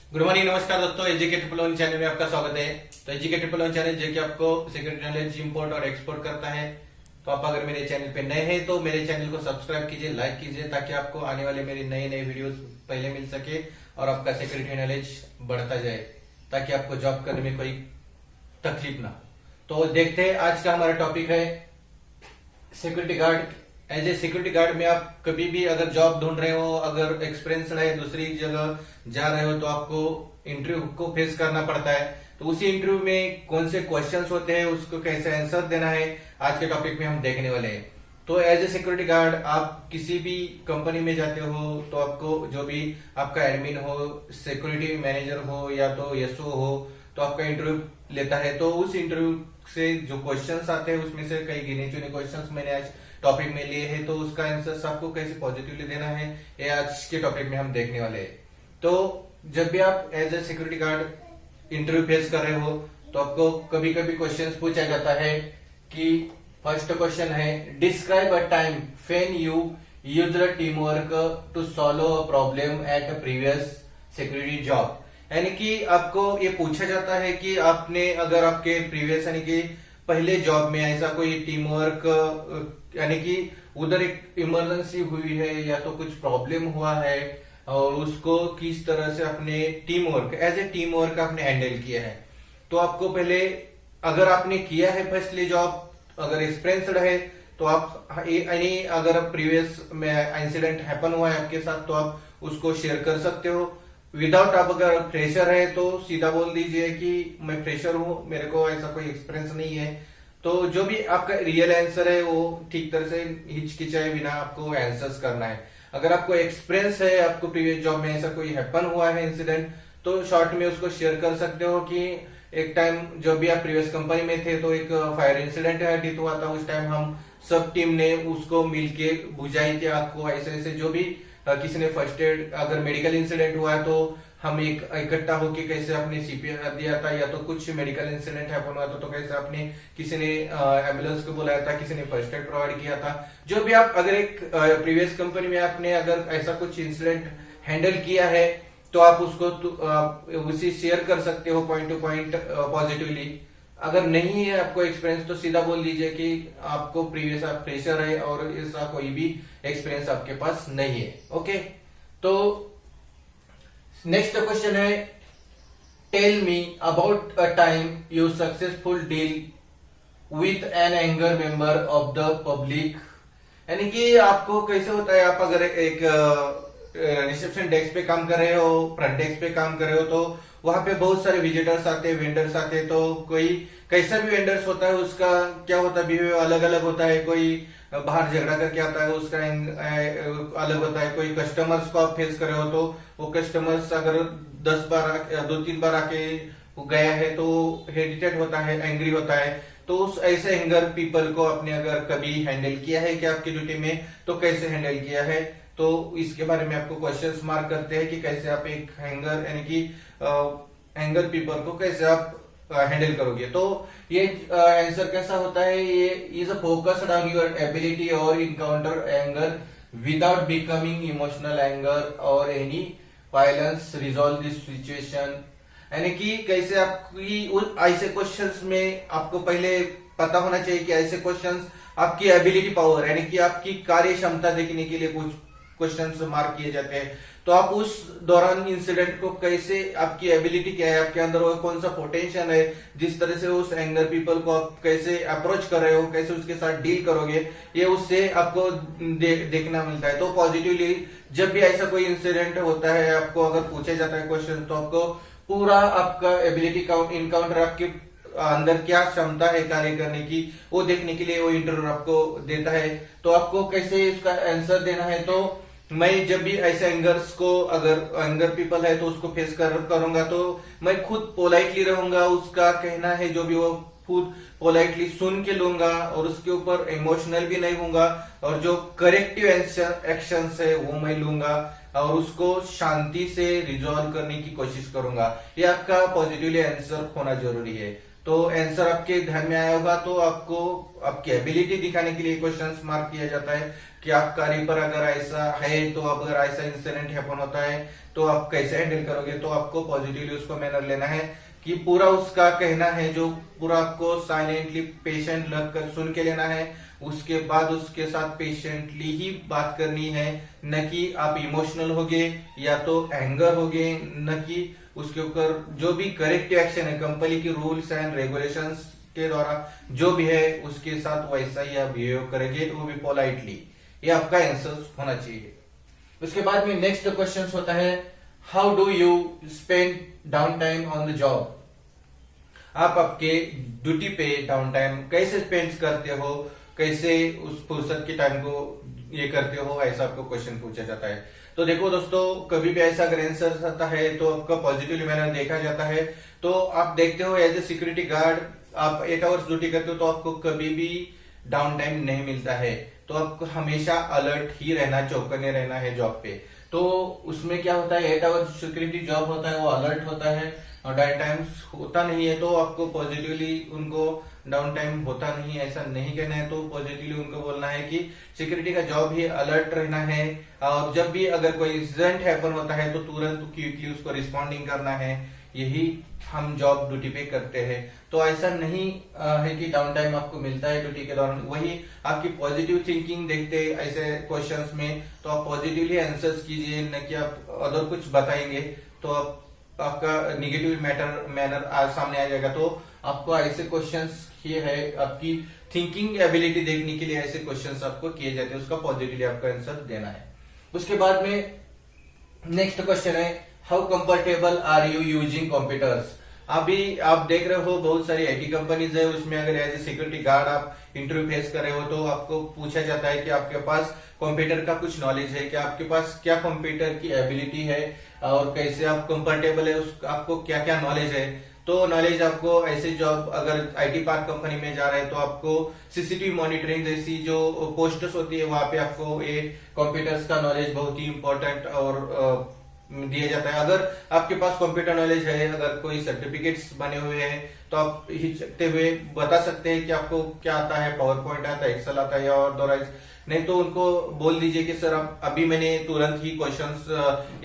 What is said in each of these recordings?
Good morning, नमस्कार दोस्तों। एजीके triple one channel में आपका स्वागत है। तो एजीके ट्रिपल वन चैनल जो कि आपको सिक्योरिटी नॉलेज इंपोर्ट और एक्सपोर्ट करता है। तो आप अगर मेरे चैनल पे नए हैं तो मेरे चैनल को सब्सक्राइब कीजिए, लाइक कीजिए, ताकि आपको आने वाले मेरे नए नए वीडियोस पहले मिल सके और आपका सिक्योरिटी नॉलेज बढ़ता जाए, ताकि आपको जॉब करने में कोई तकलीफ ना हो। तो देखते हैं, आज का हमारा टॉपिक है security guard. As a security guard में आप कभी भी अगर जॉब ढूंढ रहे हो, अगर एक्सपीरियंस है, दूसरी जगह जा रहे हो, तो आपको इंटरव्यू को फेस करना पड़ता है। तो उसी इंटरव्यू में कौन से क्वेश्चंस होते हैं, उसको कैसे आंसर देना है, आज के टॉपिक में हम देखने वाले हैं। तो एज ए सिक्योरिटी गार्ड आप किसी भी कंपनी में जाते हो तो आपको जो भी आपका एडमिन हो, सिक्योरिटी मैनेजर हो या तो एसओ हो, तो आपका इंटरव्यू लेता है। तो उस इंटरव्यू से जो क्वेश्चंस आते हैं उसमें से कई गिने चुने क्वेश्चंस मैंने आज टॉपिक में लिए हैं। तो उसका आंसर आपको कैसे पॉजिटिवली देना है, ये आज के टॉपिक में हम देखने वाले हैं। तो जब भी आप as a security guard interview face कर रहे हो तो आपको कभी कभी क्वेश्चंस पूछा जाता है कि फर्स्ट क्वेश्चन है, describe a time when you used teamwork to solve a problem at a previous security job. यानी कि आपको ये पूछा जाता है कि आपने अगर आपके प्रीवियस यानी कि पहले जॉब में ऐसा कोई टीम वर्क यानी कि उधर एक इमरजेंसी हुई है या तो कुछ प्रॉब्लम हुआ है और उसको किस तरह से अपने teamwork as a teamwork आपने हैंडल किया है। तो आपको पहले अगर आपने किया है फर्स्टली जॉब, अगर एक्सपीरियंसड है तो आप यानी अगर प्रीवियस में इंसिडेंट हैपन हुआ है आपके साथ तो आप उसको शेयर कर सकते हो। विदाउट आप अगर फ्रेशर है तो सीधा बोल दीजिए कि मैं फ्रेशर हूं, मेरे को ऐसा कोई एक्सपीरियंस नहीं है। तो जो भी आपका रियल आंसर है वो ठीक तरह से हिचकिचाए बिना आपको आंसर्स करना है। अगर आपको एक्सपीरियंस है, आपको प्रीवियस जॉब में ऐसा कोई हैपन हुआ है इंसिडेंट, तो शॉर्ट में उसको शेयर कर सकते हो कि एक टाइम जब भी आप प्रीवियस कंपनी में थे तो एक फायर इंसिडेंट घटित हुआ था। उस टाइम हम सब टीम ने उसको मिलके बुझाई थी। आपको ऐसे ऐसे जो भी किसी ने फर्स्ट एड, अगर मेडिकल इंसिडेंट हुआ है तो हम एक इकट्ठा होके कैसे आपने सीपीआर दिया था, या तो कुछ मेडिकल इंसिडेंट हैपन हुआ था तो कैसे आपने किसी ने एम्बुलेंस को बुलाया था, किसी ने फर्स्ट एड प्रोवाइड किया था। जो भी आप अगर एक प्रीवियस कंपनी में आपने अगर ऐसा कुछ इंसिडेंट हैंडल किया है तो आप उसको उसी शेयर कर सकते हो पॉइंट टू पॉइंट पॉजिटिवली। अगर नहीं है आपको एक्सपीरियंस तो सीधा बोल दीजिए कि आपको प्रीवियस आप फ्रेशर है और ऐसा कोई भी एक्सपीरियंस आपके पास नहीं है। ओके, तो नेक्स्ट क्वेश्चन है, tell me about a time you successful deal with an anger member of the public. यानी कि आपको कैसे होता है, आप अगर एक रिसेप्शन डेस्क पे काम कर रहे हो, फ्रंट डेस्क पे काम कर रहे हो, तो वहां पे बहुत सारे विजिटर्स आते हैं, वेंडर्स आते हैं। तो कोई कैसा भी वेंडर्स होता है उसका क्या होता है, बिहेवियर अलग अलग होता है। कोई बाहर झगड़ा करके आता है, उसका अलग होता है। कोई कस्टमर्स को आप फेस कर रहे हो तो वो कस्टमर्स अगर 10 बार 2-3 बार आके गया है तो हेजिटेट होता है, एंग्री होता है। तो उस ऐसे एंगर पीपल को आपने अगर कभी हैंडल किया है क्या आपकी ड्यूटी में, तो कैसे हैंडल किया है, तो इसके बारे में आपको क्वेश्चंस मार्क करते हैं कि कैसे आप एक हैंगर यानी कि एंगर पीपल को कैसे आप हैंडल करोगे। तो ये आंसर कैसा होता है, ये is focused on your ability और encounter anger without becoming emotional anger और any violence, resolve this situation. यानी कि कैसे आपकी ऐसे क्वेश्चंस में आपको पहले पता होना चाहिए कि ऐसे क्वेश्चंस आपकी एबिलिटी पावर यानी कि आपकी कार्य क्षमता देखने के लिए कुछ क्वेश्चंस मार्क किए जाते हैं। तो आप उस दौरान इंसिडेंट को कैसे, आपकी एबिलिटी क्या है, आपके अंदर वो कौन सा पोटेंशियल है, जिस तरह से उस एंगर पीपल को आप कैसे अप्रोच कर रहे हो, कैसे उसके साथ डील करोगे, ये उससे आपको देखना मिलता है। तो पॉजिटिवली जब भी ऐसा कोई इंसिडेंट होता है, आपको अगर पूछा जाता है क्वेश्चन, तो आपको पूरा आपका एबिलिटी इनकाउंटर, आपके अंदर क्या क्षमता है कार्य करने की, वो देखने के लिए वो इंटरव्यू आपको देता है। तो आपको कैसे इसका आंसर देना है, तो मैं जब भी ऐसे एंगर्स को, अगर एंगर पीपल है तो उसको फेस करूंगा तो मैं खुद पोलाइटली रहूंगा, उसका कहना है जो भी वो खुद पोलाइटली सुन के लूंगा और उसके ऊपर इमोशनल भी नहीं होऊंगा, और जो करेक्टिव एक्शन है वो मैं लूंगा और उसको शांति से रिजॉल्व करने की कोशिश करूंगा। ये आपका पॉजिटिवली आंसर होना जरूरी है। तो आंसर आपके ध्यान में आया होगा। तो आपको आपकी एबिलिटी दिखाने के लिए क्वेश्चन मार्क किया जाता है कि आप कार्य पर अगर ऐसा है, तो अगर ऐसा इंसिडेंट हैपन होता है तो आप कैसे हैंडल करोगे। तो आपको पॉजिटिवली उसको मैनर लेना है कि पूरा उसका कहना है जो पूरा आपको साइलेंटली पेशेंट लगकर सुन के लेना है, उसके बाद उसके साथ पेशेंटली ही बात करनी है, न कि आप इमोशनल होगे या तो एंगर होगे, न कि उसके ऊपर जो भी करेक्टिव एक्शन है कंपनी की रूल्स एंड रेगुलेशंस के द्वारा जो भी है उसके साथ वैसा ही आप बिहेव करेंगे, वो भी पोलाइटली। ये आपका आंसर होना चाहिए। उसके बाद में नेक्स्ट क्वेश्चन होता है how do you spend down time on the job. आप आपके ड्यूटी पे डाउन टाइम कैसे स्पेंड करते हो, कैसे उस फुर्सत के टाइम को ये करते हो, ऐसा आपको क्वेश्चन पूछा जाता है। तो देखो दोस्तों, कभी भी ऐसा अगर आंसर आता है तो आपका पॉजिटिवली मैनर देखा जाता है। तो आप देखते हो एज ए सिक्योरिटी गार्ड आप 8 आवर्स ड्यूटी करते हो तो आपको कभी भी डाउन टाइम नहीं मिलता है। तो आपको हमेशा अलर्ट ही रहना, चौकन्ने रहना है जॉब पे। तो उसमें क्या होता है, 8 आवर्स सिक्योरिटी जॉब होता है, वो अलर्ट होता है और डाउन टाइम होता नहीं है। तो आपको पॉजिटिवली उनको डाउन टाइम होता नहीं, ऐसा नहीं कहना है। तो पॉजिटिवली उनको बोलना है कि सिक्योरिटी का जॉब ही अलर्ट रहना है, और जब भी अगर कोई इंसिडेंट हैपन होता है तो तुरंत क्विकली उसको रिस्पॉन्डिंग करना है। यही हम जॉब ड्यूटी पे करते हैं। तो ऐसा नहीं है कि डाउन टाइम आपको मिलता है ड्यूटी के दौरान। वही आपकी पॉजिटिव थिंकिंग देखते ऐसे क्वेश्चंस में, तो आप पॉजिटिवली आंसर्स कीजिए, न कि आप अदर कुछ बताएंगे तो आपका निगेटिव मैनर आज सामने आ जाएगा। तो आपको ऐसे क्वेश्चंस ये है, आपकी थिंकिंग एबिलिटी देखने के लिए ऐसे क्वेश्चंस आपको किए जाते हैं, उसका पॉजिटिवली आपका आंसर देना है। उसके बाद में नेक्स्ट क्वेश्चन है how comfortable are you using computers. अभी आप देख रहे हो बहुत सारी आईटी कंपनीज है, उसमें अगर एज ए सिक्योरिटी गार्ड आप इंटरव्यू फेस कर रहे हो तो आपको पूछा जाता है कि आपके पास कंप्यूटर का कुछ नॉलेज है क्या, आपके पास क्या कंप्यूटर की एबिलिटी है और कैसे आप कंफर्टेबल है, आपको क्या क्या नॉलेज है। तो नॉलेज आपको ऐसे जॉब अगर आईटी पार्क कंपनी में जा रहे हैं तो आपको सीसीटीवी मॉनिटरिंग जैसी जो पोस्ट्स होती है वहां पे आपको ये कंप्यूटर्स का नॉलेज बहुत ही इंपॉर्टेंट और दिया जाता है। अगर आपके पास कंप्यूटर नॉलेज है, अगर कोई सर्टिफिकेट्स बने हुए हैं तो आप हिचकते हुए बता सकते हैं कि आपको क्या आता है, पावर पॉइंट आता है, एक्सेल आता है या और अदरवाइज नहीं तो उनको बोल दीजिए कि सर अभी मैंने तुरंत ही क्वेश्चंस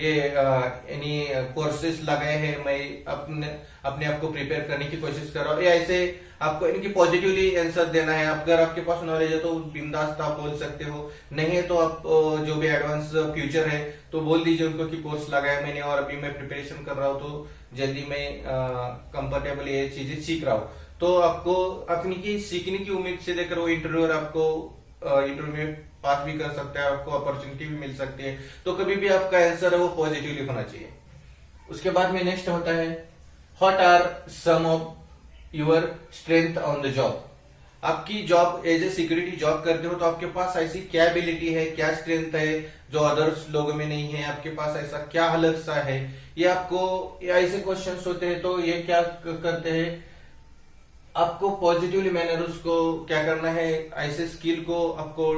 यानी कोर्सेस लगाए हैं, मैं अपने आप को प्रिपेयर करने की कोशिश कर रहा हूँ। ऐसे आपको इनकी पॉजिटिवली आंसर देना है। अगर आपके पास नॉलेज है तो बिंदास आप बोल सकते हो, नहीं है तो आप जो भी एडवांस फ्यूचर है तो बोल दीजिए उनको कि कोर्स लगाया मैंने और अभी मैं प्रिपरेशन कर रहा हूँ तो जल्दी मैं कंफर्टेबल ये चीजें सीख रहा हूँ। तो आपको अपनी की सीखने की उम्मीद से देकर वो इंटरव्यूअर आपको इंटरव्यू में पास भी कर सकता है, आपको अपॉर्चुनिटी भी मिल सकती है। तो कभी भी आपका आंसर है वो पॉजिटिवली होना चाहिए। उसके बाद में नेक्स्ट होता है what are some of your strength on the job. आपकी job as a security job करते हो तो आपके पास ऐसी क्या एबिलिटी है, क्या स्ट्रेंथ है जो अदर्स लोगों में नहीं है, आपके पास ऐसा क्या अलग सा है। ये आपको ऐसे क्वेश्चंस होते हैं तो ये क्या करते हैं, आपको पॉजिटिवली मैनर उसको क्या करना है, ऐसे स्किल को आपको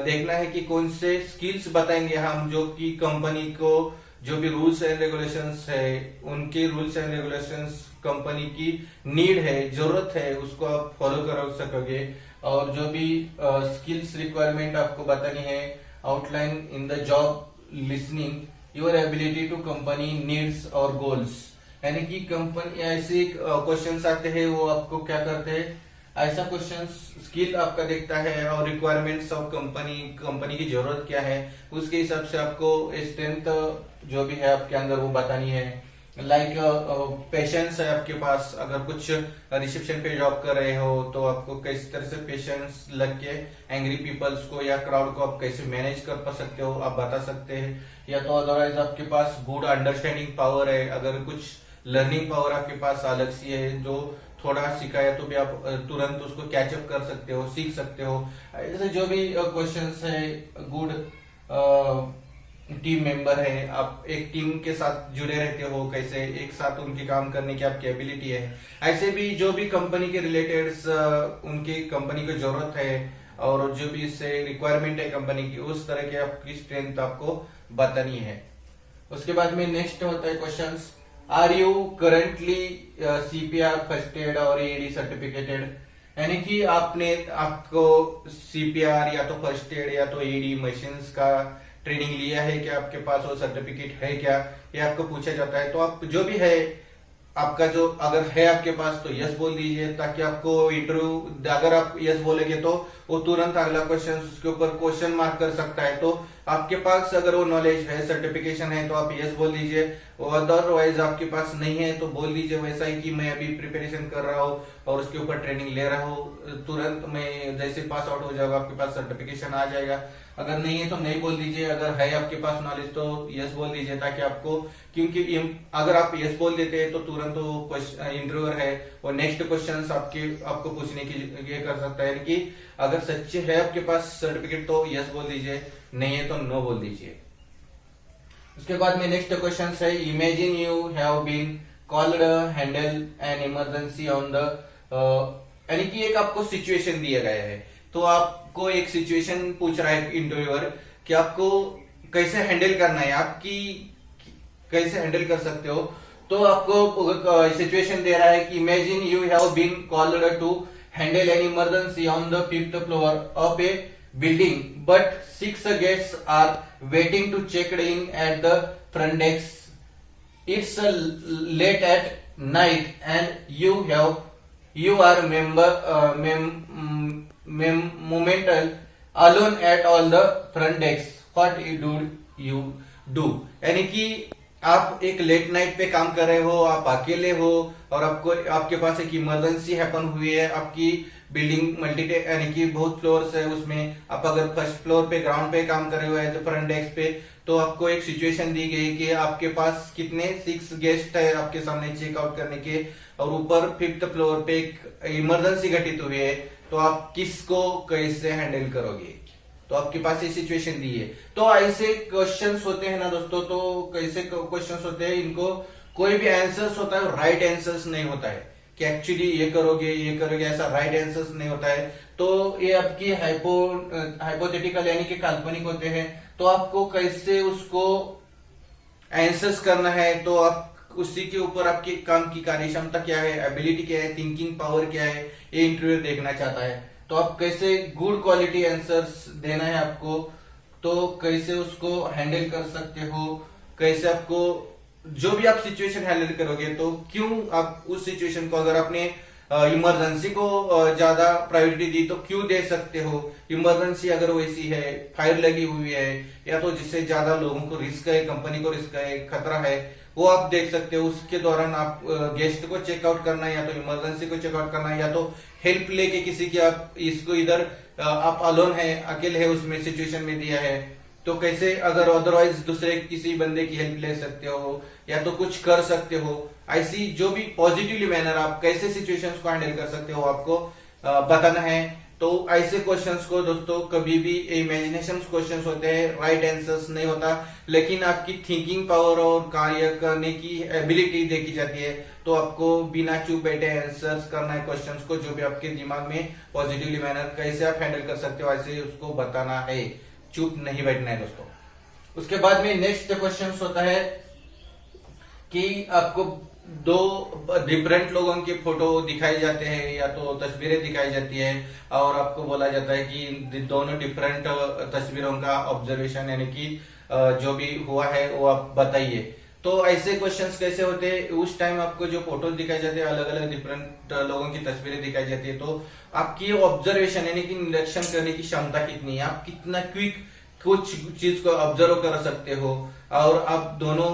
देखना है कि कौन से स्किल्स बताएंगे हम जो कि कंपनी को जो भी रूल्स एंड रेगुलेशंस है उनके रूल्स एंड रेगुलेशंस कंपनी की नीड है, जरूरत है, उसको आप फॉलो कर सकोगे। और जो भी स्किल्स रिक्वायरमेंट आपको बतानी है, outline in the job listening your ability to company needs और गोल्स। यानी कि कंपनी ऐसे क्वेश्चंस आते हैं वो आपको क्या करते हैं, ऐसा क्वेश्चन स्किल आपका देखता है और रिक्वायरमेंट्स ऑफ कंपनी की जरूरत क्या है उसके हिसाब से आपको स्ट्रेंथ जो भी है आपके अंदर वो बतानी है। लाइक पेशेंस है आपके पास, अगर कुछ रिसेप्शन पे जॉब कर रहे हो तो आपको किस तरह से पेशेंस लग के एंग्री पीपल्स को या क्राउड को आप कैसे मैनेज कर सकते हो आप बता सकते हैं। या तो अदरवाइज आपके पास गुड अंडरस्टैंडिंग पावर है, अगर कुछ लर्निंग पावर आपके पास अलग सी है जो थोड़ा सिखाया तो भी आप तुरंत उसको कैचअप कर सकते हो, सीख सकते हो। ऐसे जो भी क्वेश्चंस है, गुड टीम मेंबर है, आप एक टीम के साथ जुड़े रहते हो, कैसे एक साथ उनके काम करने की आपकी एबिलिटी है। ऐसे भी जो भी कंपनी के रिलेटेड उनकी कंपनी को जरूरत है और जो भी इससे रिक्वायरमेंट है कंपनी की उस तरह की आपकी स्ट्रेंथ आपको बतानी है। उसके बाद में नेक्स्ट होता है questions are you currently CPR first aid और AED सर्टिफिकेटेड, यानी कि आपको CPR या तो फर्स्ट एड या तो AED मशीन्स का ट्रेनिंग लिया है क्या, आपके पास वो सर्टिफिकेट है क्या, ये आपको पूछा जाता है। तो आप जो भी है आपका जो अगर है आपके पास तो यस बोल दीजिए, ताकि आपको इंटरव्यू अगर आप यस बोलेंगे तो वो तुरंत अगला क्वेश्चन उसके ऊपर क्वेश्चन मार्क कर सकता है। तो आपके पास अगर वो नॉलेज है, सर्टिफिकेशन है, तो आप यस बोल दीजिए। अदरवाइज आपके पास नहीं है तो बोल दीजिए वैसा ही कि मैं अभी प्रिपरेशन कर रहा हूँ और उसके ऊपर ट्रेनिंग ले रहा हूँ, तुरंत मैं जैसे पास आउट हो जाएगा आपके पास सर्टिफिकेशन आ जाएगा। अगर नहीं है तो नहीं बोल दीजिए, अगर है आपके पास नॉलेज तो यस बोल दीजिए, ताकि आपको, क्योंकि अगर आप यस बोल देते हैं तो तुरंत वो इंटरव्यूअर है वो नेक्स्ट क्वेश्चन आपको पूछने की ये कर सकता है कि अगर सच्चे है आपके पास सर्टिफिकेट तो यस बोल दीजिए, नहीं है तो नो बोल दीजिए। उसके बाद में नेक्स्ट क्वेश्चन है, imagine you have been called handle an emergency on the, यानी कि एक आपको सिचुएशन दिया गया है, तो आपको एक सिचुएशन पूछ रहा है इंटरव्यूअर कि आपको कैसे हैंडल करना है, आपकी कैसे हैंडल कर सकते हो। तो आपको सिचुएशन दे रहा है कि imagine you have been called to handle an emergency on the 5th floor of a building, but 6 guests are waiting to check in at the front desk. It's late at night and you are momental alone at all the front desk. What do you do? यानी कि आप एक late night पे काम कर रहे हो, आप अकेले हो और आपके पास एक इमरजेंसी हैपन हुई है, आपकी बिल्डिंग मल्टी यानी कि बहुत फ्लोर्स है, उसमें आप अगर फर्स्ट फ्लोर पे ग्राउंड पे काम कर रहे हो तो फ्रंट डेस्क पे, तो आपको एक सिचुएशन दी गई कि आपके पास कितने 6 गेस्ट है आपके सामने चेकआउट करने के, और ऊपर 5th फ्लोर पे एक इमरजेंसी घटित हुई है, तो आप किसको कैसे हैंडल करोगे। तो आपके पास ये सिचुएशन दी है। तो ऐसे क्वेश्चंस होते हैं ना दोस्तों, तो कैसे क्वेश्चंस होते हैं, इनको कोई भी आंसर्स होता है राइट आंसर्स नहीं होता है कि एक्चुअली ये करोगे ऐसा राइट आंसर्स नहीं होता है। तो ये आपकी हाइपोथेटिकल यानी कि काल्पनिक होते हैं, तो आपको कैसे उसको आंसर्स करना है, तो आप उसी के ऊपर आपके काम की कार्य क्षमता क्या है, एबिलिटी क्या है, थिंकिंग पावर क्या है, ये इंटरव्यू देखना चाहता है। तो आप कैसे गुड क्वालिटी आंसर्स देना है आपको, तो कैसे उसको हैंडल कर सकते हो, कैसे आपको जो भी आप सिचुएशन हैंडल करोगे, तो क्यों आप उस सिचुएशन को, अगर आपने इमरजेंसी को ज्यादा प्रायोरिटी दी तो क्यों दे सकते हो, इमरजेंसी अगर वैसी है, फायर लगी हुई है, या तो जिससे ज्यादा लोगों को रिस्क है, कंपनी को रिस्क है, खतरा है, वो आप देख सकते हो। उसके दौरान आप गेस्ट को चेकआउट करना है, या तो इमरजेंसी को चेकआउट करना है, या तो हेल्प लेके किसी की, आप इसको इधर आप अलोन है, अकेले है, उसमें सिचुएशन में दिया है, तो कैसे अगर अदरवाइज दूसरे किसी बंदे की हेल्प ले सकते हो या तो कुछ कर सकते हो। ऐसी जो भी पॉजिटिवली मैनर आप कैसे सिचुएशंस को हैंडल कर सकते हो आपको बताना है। तो ऐसे क्वेश्चंस को दोस्तों कभी भी इमेजिनेशन क्वेश्चंस होते हैं, राइट आंसर्स नहीं होता, लेकिन आपकी थिंकिंग पावर और कार्य करने की एबिलिटी देखी जाती है। तो आपको बिना चुप बैठे आंसर्स करना है क्वेश्चंस को, जो भी आपके दिमाग में पॉजिटिवली मैनर कैसे आप हैंडल कर सकते हो ऐसे उसको बताना है, चुप नहीं बैठना है दोस्तों। उसके बाद में नेक्स्ट क्वेश्चन होता है कि आपको दो डिफरेंट लोगों के फोटो दिखाए जाते हैं या तो तस्वीरें दिखाई जाती है, और आपको बोला जाता है कि दोनों डिफरेंट तस्वीरों का ऑब्जर्वेशन यानी कि जो भी हुआ है वो आप बताइए। तो ऐसे क्वेश्चंस कैसे होते हैं, उस टाइम आपको जो फोटोज दिखाई जाते हैं, अलग अलग डिफरेंट लोगों की तस्वीरें दिखाई जाती है, तो आपकी ऑब्जर्वेशन यानी कि निरीक्षण करने की क्षमता कितनी है, आप कितना क्विक कुछ चीज को ऑब्जर्व कर सकते हो, और आप दोनों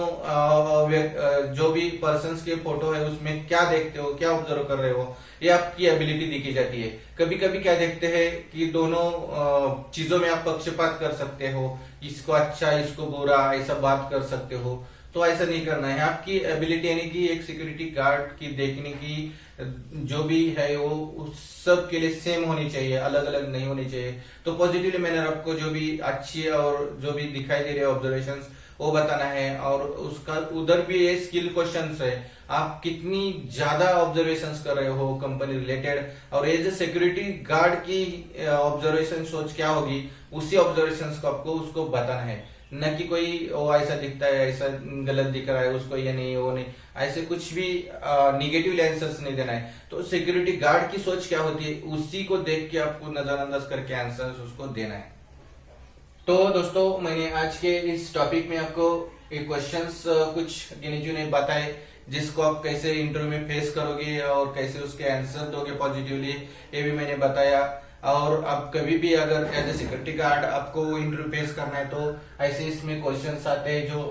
जो भी पर्सन्स के फोटो है उसमें क्या देखते हो, क्या ऑब्जर्व कर रहे हो, ये आपकी एबिलिटी दिखी जाती है। कभी कभी क्या देखते हैं कि दोनों चीजों में आप पक्षपात कर सकते हो, इसको अच्छा इसको बुरा ऐसा बात कर सकते हो, तो ऐसा नहीं करना है। आपकी एबिलिटी यानी कि एक सिक्योरिटी गार्ड की देखने की जो भी है वो सब के लिए सेम होनी चाहिए, अलग अलग नहीं होनी चाहिए। तो पॉजिटिवली मैंने आपको जो भी अच्छी और जो भी दिखाई दे रहे ऑब्जर्वेशंस वो बताना है, और उसका उधर भी ये स्किल क्वेश्चंस है, आप कितनी ज्यादा ऑब्जर्वेशंस कर रहे हो कंपनी रिलेटेड, और एज ए सिक्योरिटी गार्ड की ऑब्जर्वेशन सोच क्या होगी, उसी ऑब्जर्वेशंस को आपको उसको बताना है। न कि कोई वो ऐसा दिखता है, ऐसा गलत दिख रहा है उसको, ये नहीं वो नहीं, ऐसे कुछ भी निगेटिव आंसर्स नहीं देना है। तो सिक्योरिटी गार्ड की सोच क्या होती है उसी को देख के आपको नजरअंदाज करके आंसर उसको देना है। तो दोस्तों मैंने आज के इस टॉपिक में आपको एक क्वेश्चंस कुछ गिने चुने बताए जिसको आप कैसे इंटरव्यू में फेस करोगे और कैसे उसके आंसर दोगे पॉजिटिवली, ये भी मैंने बताया। और आप कभी भी अगर एज ए सिक्योरिटी गार्ड आपको इंटरव्यू फेस करना है तो ऐसे इसमें क्वेश्चंस आते हैं जो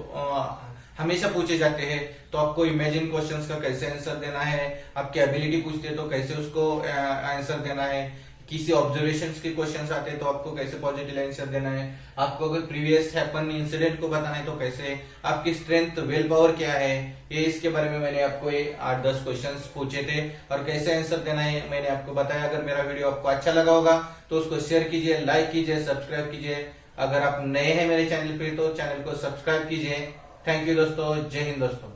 हमेशा पूछे जाते हैं। तो आपको इमेजिन क्वेश्चंस का कैसे आंसर देना है, आपकी एबिलिटी पूछते हैं तो कैसे उसको आंसर देना है, किसी ऑब्जर्वेशंस के क्वेश्चंस आते हैं तो आपको कैसे पॉजिटिव आंसर देना है, आपको अगर प्रीवियस हैपन इंसिडेंट को बताना है तो कैसे, आपकी स्ट्रेंथ विल पावर क्या है, ये इसके बारे में मैंने आपको ये 8-10 क्वेश्चंस पूछे थे और कैसे आंसर देना है मैंने आपको बताया। अगर मेरा वीडियो आपको अच्छा लगा होगा तो उसको शेयर कीजिए, लाइक कीजिए, सब्सक्राइब कीजिए। अगर आप नए हैं मेरे चैनल पे तो चैनल को सब्सक्राइब कीजिए। थैंक यू दोस्तों, जय हिंद दोस्तों।